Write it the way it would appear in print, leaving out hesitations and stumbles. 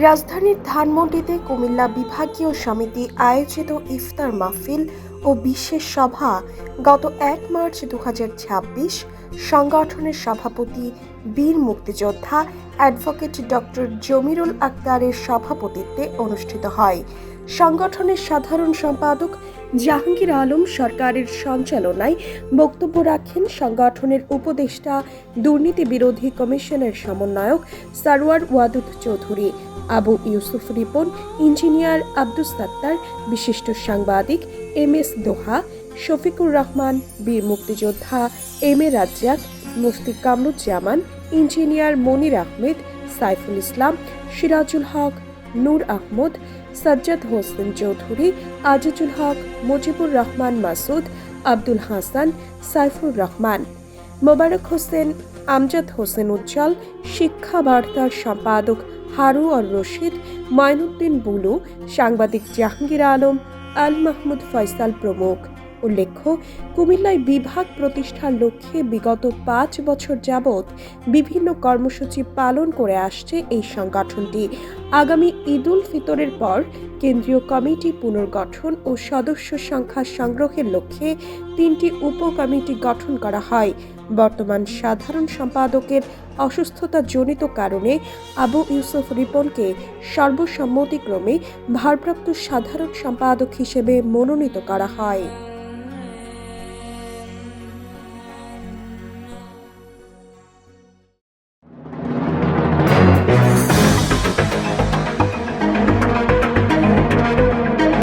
রাজধানীর ধানমন্ডিতে কুমিল্লা বিভাগীয় সমিতি আয়োজিত ইফতার মাহফিল ও বিশেষ সভা গত ১ মার্চ ২০২৬ সংগঠনের সভাপতি বীর মুক্তিযোদ্ধা অ্যাডভোকেট ডক্টর জমিরুল আক্তারের সভাপতিত্বে অনুষ্ঠিত হয়। সংগঠনের সাধারণ সম্পাদক জাহাঙ্গীর আলম সরকারের সঞ্চালনায় বক্তব্য রাখেন সংগঠনের উপদেষ্টা দুর্নীতি বিরোধী কমিশনের সমন্বয়ক সারওয়ার ওয়াদুদ চৌধুরী, আবু ইউসুফ রিপন, ইঞ্জিনিয়ার আব্দুস সাত্তার, বিশিষ্ট সাংবাদিক MS দোহা, শফিকুর রহমান, বীর মুক্তিযোদ্ধা MA রাজ্জাক, মুফতি কামরুজ্জামান, ইঞ্জিনিয়ার মনির আহমেদ, সাইফুল ইসলাম, সিরাজুল হক, নূর আহমদ, সাজ্জাদ হোসেন চৌধুরী, আজিজুল হক, মুজিবুর রহমান মাসুদ, আব্দুল হাসান, সাইফুর রহমান, মোবারক হোসেন, আমজাদ হোসেন উজ্জ্বল, শিক্ষা বার্তার সম্পাদক হারু আর রশিদ, মঈনুদ্দিন বুলু, সাংবাদিক জাহাঙ্গীর আলম, আল মাহমুদ ফয়সাল প্রমুখ। উল্লেখ্য, কুমিল্লায় বিভাগ প্রতিষ্ঠার লক্ষ্যে বিগত ৫ বছর যাবৎ বিভিন্ন কর্মসূচি পালন করে আসছে এই সংগঠনটি। আগামী ঈদুল ফিতরের পর কেন্দ্রীয় কমিটি পুনর্গঠন ও সদস্য সংখ্যা সংগ্রহের লক্ষ্যে ৩টি উপকমিটি গঠন করা হয়। বর্তমান সাধারণ সম্পাদকের অসুস্থতাজনিত কারণে আবু ইউসুফ রিপনকে সর্বসম্মতিক্রমে ভারপ্রাপ্ত সাধারণ সম্পাদক হিসেবে মনোনীত করা হয়।